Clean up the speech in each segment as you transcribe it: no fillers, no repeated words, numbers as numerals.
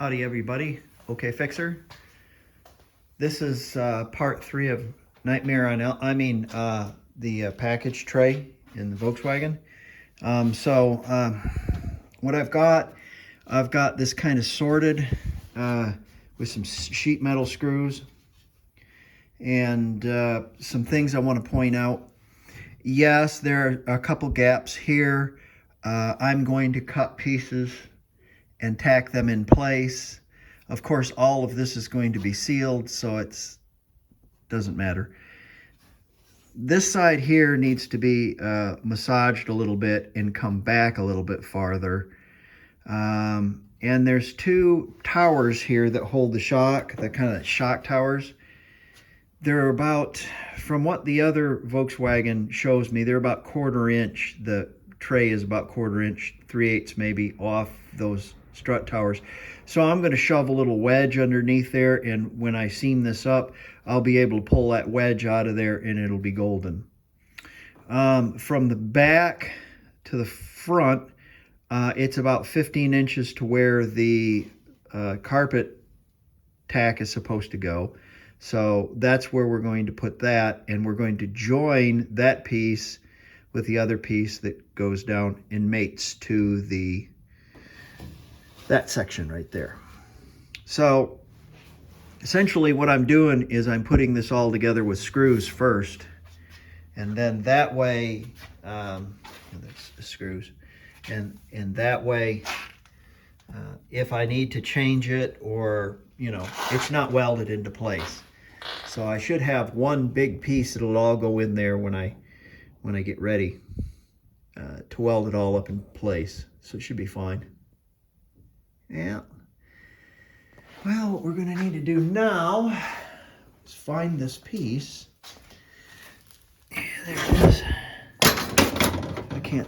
Howdy everybody, OK Fixer. This is part 3 of Nightmare on the package tray in the Volkswagen. What I've got this kind of sorted with some sheet metal screws and some things I want to point out. Yes, there are a couple gaps here. I'm going to cut pieces and tack them in place. Of course, all of this is going to be sealed, so it doesn't matter. This side here needs to be massaged a little bit and come back a little bit farther. And there's 2 towers here that hold the shock, the kind of shock towers. They're about, from what the other Volkswagen shows me, they're about 1/4 inch. The tray is about 1/4 inch, 3/8 maybe off those strut towers. So I'm going to shove a little wedge underneath there, and when I seam this up, I'll be able to pull that wedge out of there and it'll be golden. From the back to the front, it's about 15 inches to where the carpet tack is supposed to go. So that's where we're going to put that, and we're going to join that piece with the other piece that goes down and mates to that section right there. So essentially what I'm doing is I'm putting this all together with screws first, and then that way, that's the screws, and that way, if I need to change it, or it's not welded into place. So I should have one big piece that'll all go in there when I get ready to weld it all up in place. So it should be fine. Yeah. Well, what we're going to need to do now is find this piece. Yeah, there it is. I can't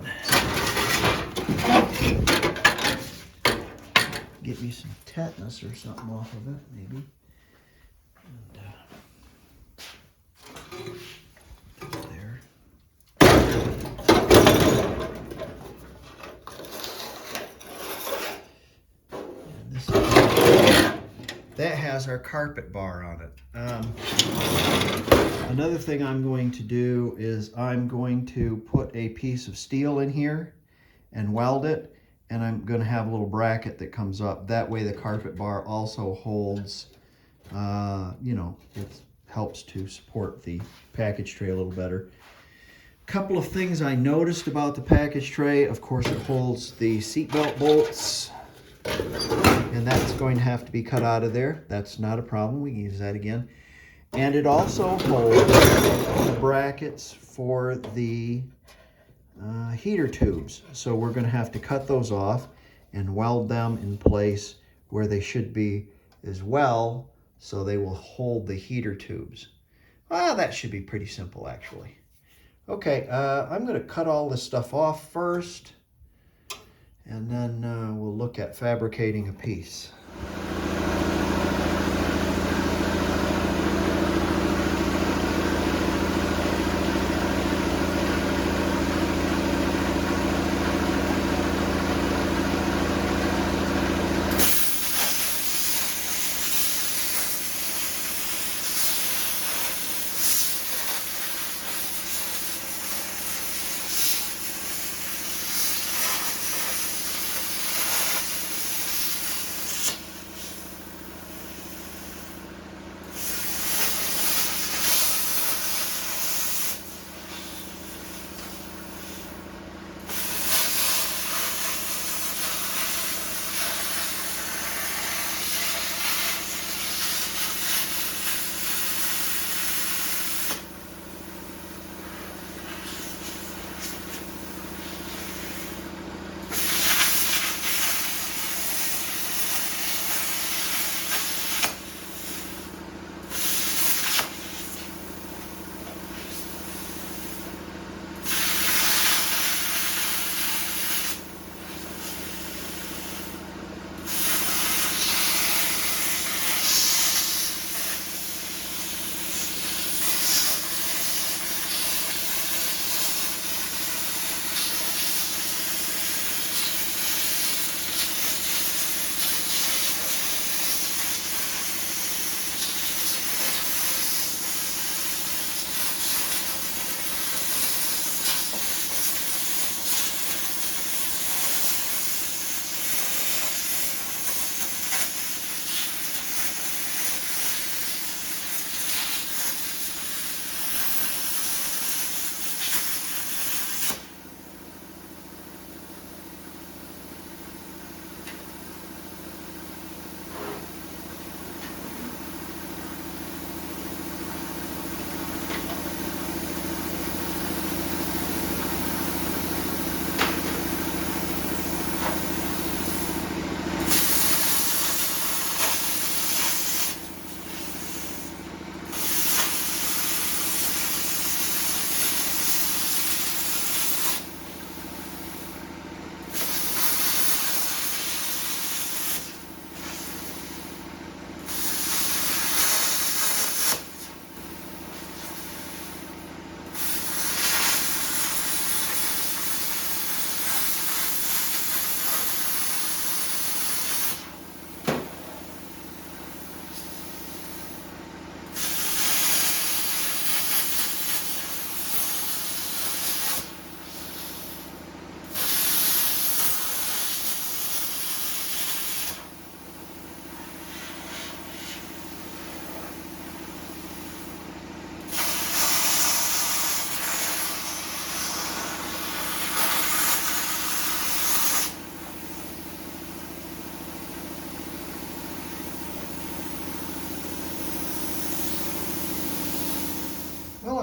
get me some tetanus or something off of it, maybe. And, there. That has our carpet bar on it. Another thing I'm going to do is I'm going to put a piece of steel in here and weld it, and I'm going to have a little bracket that comes up. That way the carpet bar also holds, it helps to support the package tray a little better. Couple of things I noticed about the package tray. Of course, it holds the seatbelt bolts, and that's going to have to be cut out of there. That's not a problem. We can use that again. And it also holds the brackets for the heater tubes. So we're going to have to cut those off and weld them in place where they should be as well, so they will hold the heater tubes. Well, that should be pretty simple, actually. Okay, I'm going to cut all this stuff off first, and then we'll look at fabricating a piece.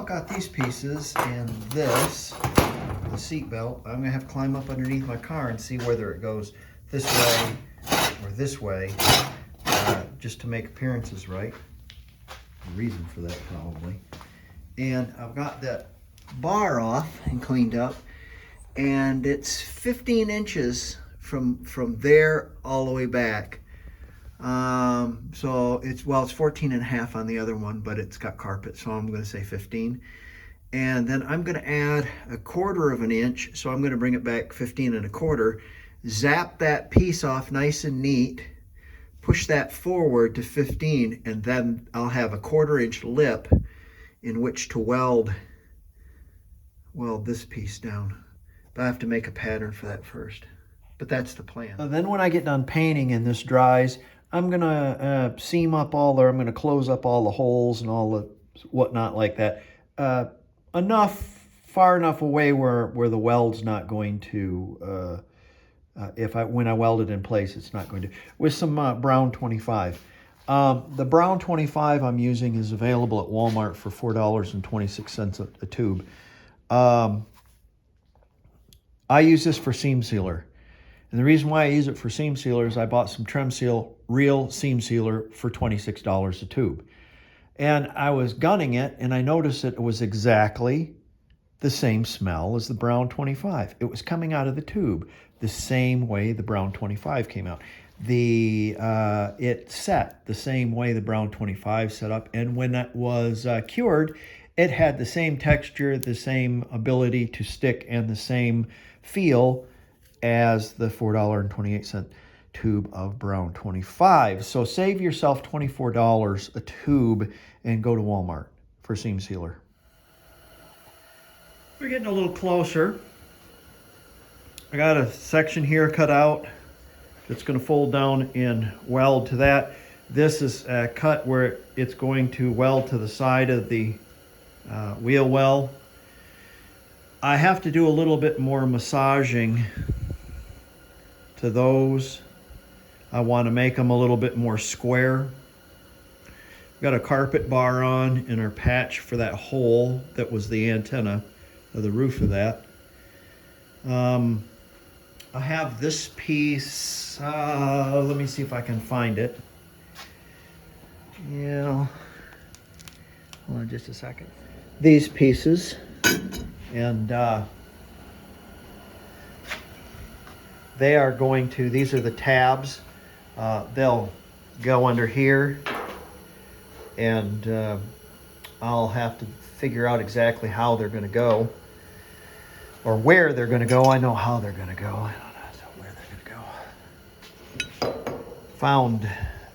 I've got these pieces and this, the seat belt. I'm gonna have to climb up underneath my car and see whether it goes this way or this way, just to make appearances right. The reason for that probably. And I've got that bar off and cleaned up, and it's 15 inches from there all the way back. So it's 14 and a half on the other one, but it's got carpet, so I'm going to say 15. And then I'm going to add 1/4 of an inch, so I'm going to bring it back 15 and 1/4. Zap that piece off nice and neat, push that forward to 15, and then I'll have a 1/4 inch lip in which to weld this piece down. But I have to make a pattern for that first. But that's the plan. Then when I get done painting and this dries, I'm gonna seam up I'm gonna close up all the holes and all the whatnot like that. Far enough away where the weld's not going to, when I weld it in place, it's not going to, with some brown 25. The brown 25 I'm using is available at Walmart for $4.26 a tube. I use this for seam sealer. And the reason why I use it for seam sealer is I bought some Trem Seal real seam sealer for $26 a tube. And I was gunning it, and I noticed that it was exactly the same smell as the brown 25. It was coming out of the tube the same way the brown 25 came out. It set the same way the brown 25 set up, and when it was cured, it had the same texture, the same ability to stick, and the same feel as the $4.28 tube of brown 25. So save yourself $24 a tube and go to Walmart for seam sealer. We're getting a little closer. I got a section here cut out that's going to fold down and weld to that. This is cut where it's going to weld to the side of the wheel well. I have to do a little bit more massaging to those. I want to make them a little bit more square. We've got a carpet bar on and our patch for that hole that was the antenna of the roof of that. I have this piece, let me see if I can find it. Yeah, hold on just a second. These pieces, and they are going to, these are the tabs. They'll go under here, and I'll have to figure out exactly how they're going to go, or where they're going to go. I know how they're going to go. I don't know where they're going to go. Found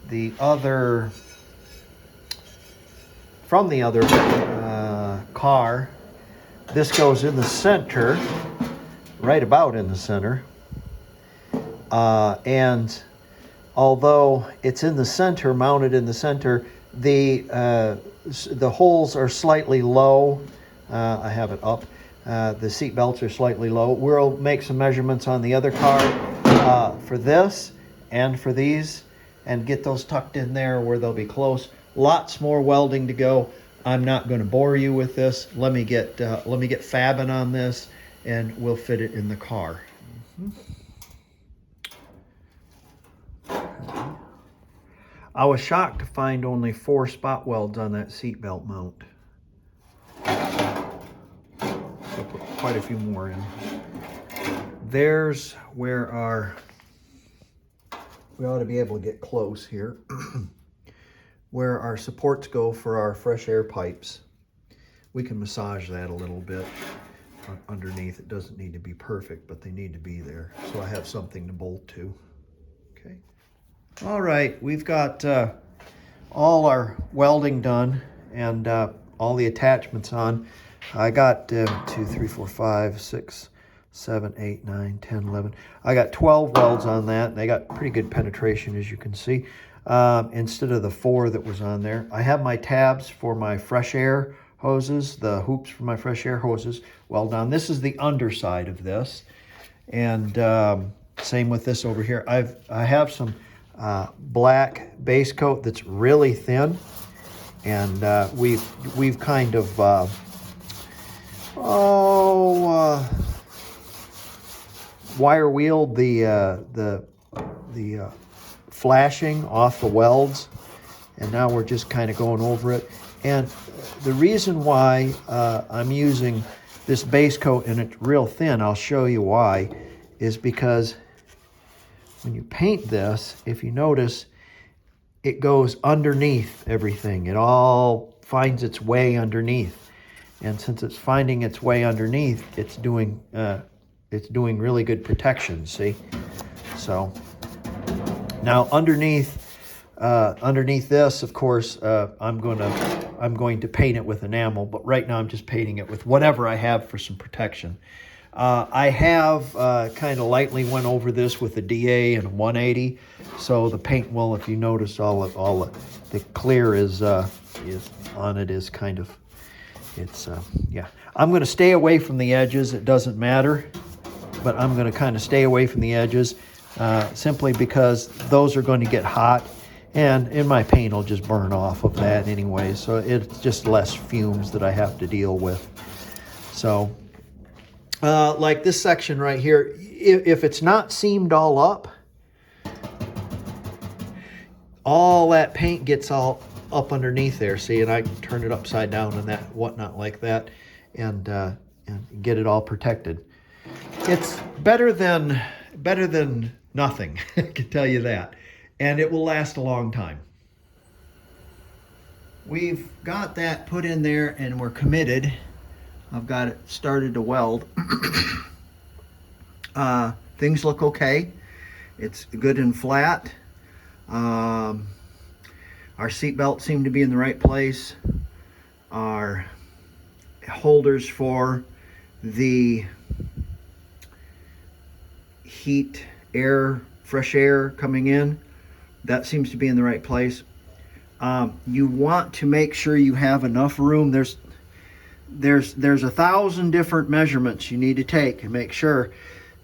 the other, from the other car. This goes in the center, right about in the center. And although it's in the center, mounted in the center, the holes are slightly low. I have it up. The seat belts are slightly low. We'll make some measurements on the other car for this and for these, and get those tucked in there where they'll be close. Lots more welding to go. I'm not going to bore you with this. Let me get fabbing on this, and we'll fit it in the car. I was shocked to find only 4 spot welds on that seat belt mount. I'll put quite a few more in. There's where we ought to be able to get close here, where our supports go for our fresh air pipes. We can massage that a little bit underneath. It doesn't need to be perfect, but they need to be there. So I have something to bolt to. Okay. All right, we've got all our welding done and all the attachments on. I got 2, 3, 4, 5, 6, 7, 8, 9, 10, 11. I got 12 welds on that. They got pretty good penetration, as you can see, instead of the 4 that was on there. I have my tabs for my fresh air hoses, the hoops for my fresh air hoses weld on. This is the underside of this, and same with this over here. I have some black base coat that's really thin, and we've kind of wire wheeled the flashing off the welds, and now we're just kind of going over it. And the reason why I'm using this base coat and it's real thin, I'll show you why, is because when you paint this, if you notice, it goes underneath everything. It all finds its way underneath. And since it's finding its way underneath, it's doing really good protection, see? So now underneath this, of course, I'm going to paint it with enamel, but right now I'm just painting it with whatever I have for some protection. I have kind of lightly went over this with a DA and a 180, so the paint will, if you notice, all the clear is on it is kind of, it's yeah. I'm going to stay away from the edges. It doesn't matter, but I'm going to kind of stay away from the edges simply because those are going to get hot. And in my paint will just burn off of that anyway, so it's just less fumes that I have to deal with. So, like this section right here, if it's not seamed all up, all that paint gets all up underneath there. See, and I can turn it upside down and that whatnot like that, and get it all protected. It's better than nothing. I can tell you that. And it will last a long time. We've got that put in there and we're committed. I've got it started to weld. Things look okay. It's good and flat. Our seat belts seem to be in the right place. Our holders for the heat, air, fresh air coming in, that seems to be in the right place. You want to make sure you have enough room. There's 1,000 different measurements you need to take and make sure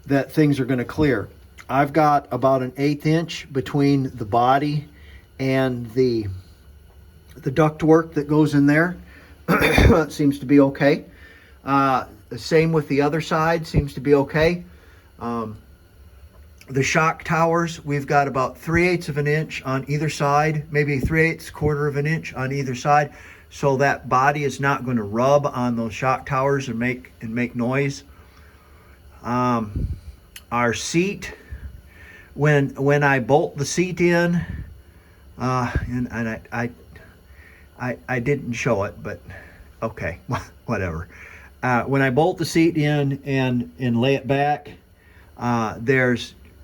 that things are going to clear. I've got about an 1/8 inch between the body and the ductwork that goes in there. It seems to be okay. The same with the other side, seems to be okay. The shock towers, we've got about 3/8 of an inch on either side, maybe 3/8, 1/4 of an inch on either side, so that body is not going to rub on those shock towers and make noise. Our seat, when I bolt the seat in, and I didn't show it, but okay, whatever. When I bolt the seat in and lay it back,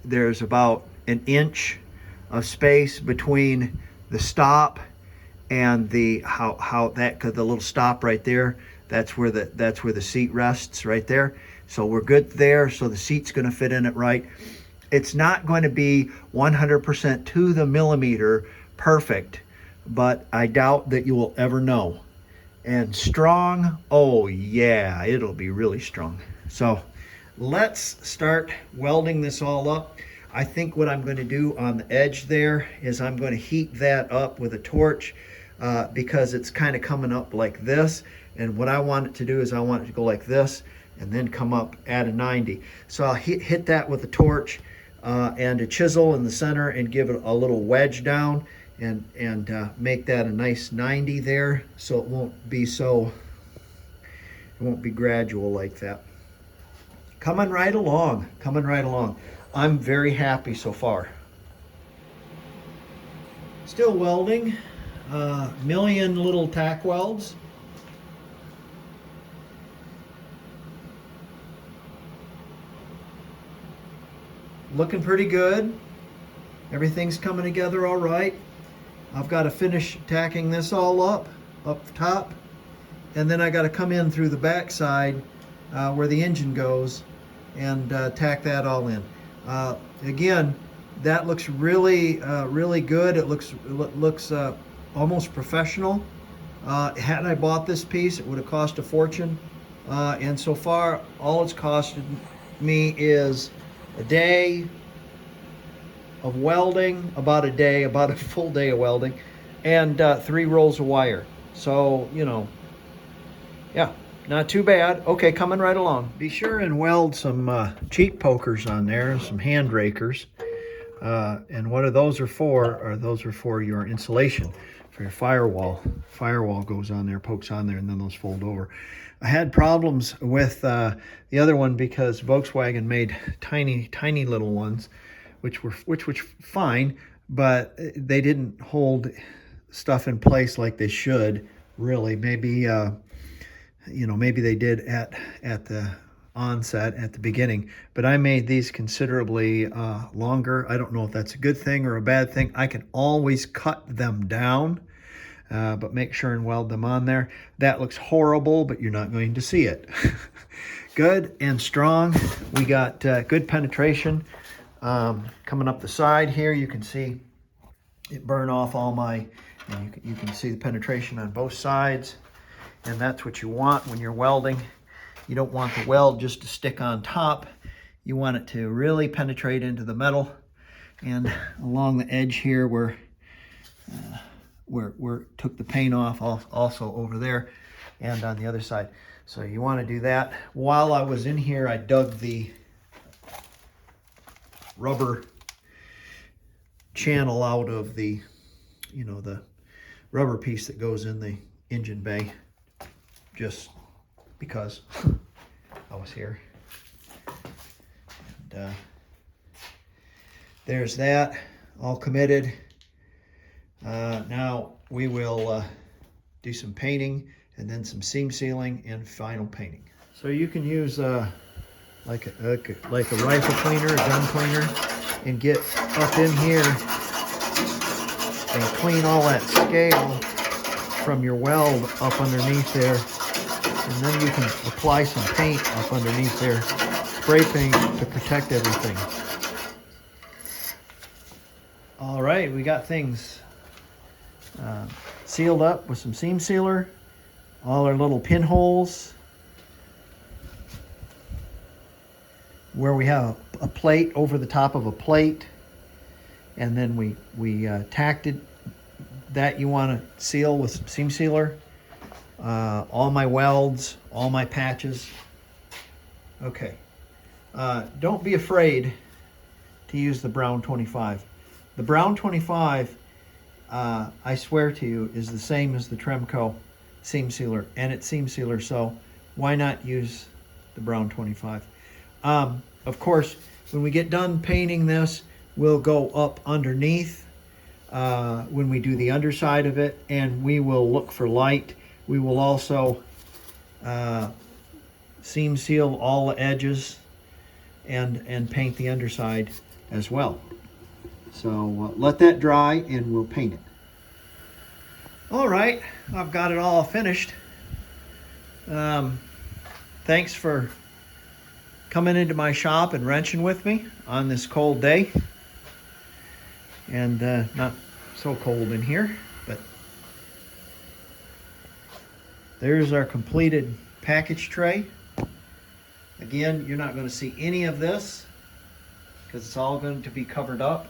there's about an inch of space between the stop and the the little stop right there. That's where the seat rests right there. So we're good there. So the seat's going to fit in it right. It's not going to be 100% to the millimeter perfect, but I doubt that you will ever know. And strong, oh yeah, it'll be really strong. So let's start welding this all up. I think what I'm going to do on the edge there is I'm going to heat that up with a torch because it's kind of coming up like this. And what I want it to do is I want it to go like this and then come up at a 90. So I'll hit that with a torch and a chisel in the center and give it a little wedge down and make that a nice 90 there, so it won't be gradual like that. Coming right along. I'm very happy so far. Still welding, million little tack welds. Looking pretty good. Everything's coming together all right. I've got to finish tacking this all up top, and then I got to come in through the back side where the engine goes and tack that all in. Again, that looks really good. It looks almost professional. Had I bought this piece, it would have cost a fortune, and so far all it's costed me is a day of welding, about a full day of welding, and 3 rolls of wire. So, you know, yeah, Not too bad. Okay, coming right along. Be sure and weld some cheek pokers on there, some hand rakers. And what those are for, those are for your insulation, for your firewall. Firewall goes on there, pokes on there, and then those fold over. I had problems with the other one because Volkswagen made tiny little ones, which were fine, but they didn't hold stuff in place like they should. Really, maybe maybe they did at the onset at the beginning, but I made these considerably longer. I don't know if that's a good thing or a bad thing. I can always cut them down, but make sure and weld them on there. That looks horrible, but you're not going to see it. Good and strong. We got good penetration coming up the side here. You can see it burn off all my, you can see the penetration on both sides, and that's what you want when you're welding. You don't want the weld just to stick on top. You want it to really penetrate into the metal, and along the edge here where took the paint off, also over there and on the other side. So you want to do that. While I was in here, I dug the rubber channel out of the, the rubber piece that goes in the engine bay, just because I was here. And there's that, all committed. Now we will do some painting and then some seam sealing and final painting. So you can use like a rifle cleaner, a gun cleaner, and get up in here and clean all that scale from your weld up underneath there. And then you can apply some paint up underneath there, spray paint to protect everything. All right, we got things sealed up with some seam sealer, all our little pinholes where we have a plate over the top of a plate, and then we tacked it. That you want to seal with some seam sealer. All my welds, all my patches. Okay. Don't be afraid to use the brown 25. The brown 25, I swear to you, is the same as the Tremco seam sealer, and it's seam sealer, so why not use the brown 25? Of course, when we get done painting this, we'll go up underneath when we do the underside of it, and we will look for light. We will also seam seal all the edges and paint the underside as well. So let that dry and we'll paint it. All right, I've got it all finished. Thanks for coming into my shop and wrenching with me on this cold day. And not so cold in here, but there's our completed package tray. Again, you're not going to see any of this because it's all going to be covered up.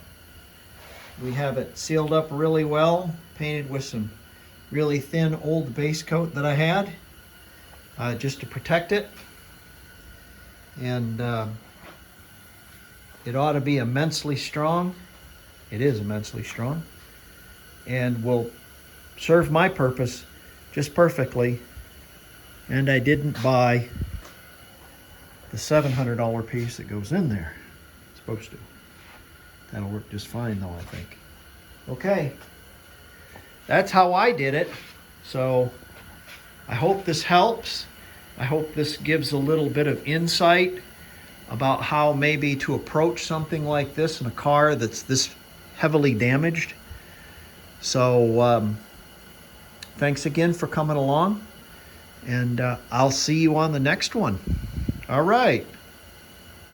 We have it sealed up really well, painted with some really thin old base coat that I had just to protect it. And it ought to be immensely strong. It is immensely strong and will serve my purpose just perfectly. And I didn't buy the $700 piece that goes in there. It's supposed to. That'll work just fine though, I think. Okay, that's how I did it. So I hope this helps. I hope this gives a little bit of insight about how maybe to approach something like this in a car that's this heavily damaged. So thanks again for coming along, and I'll see you on the next one. All right.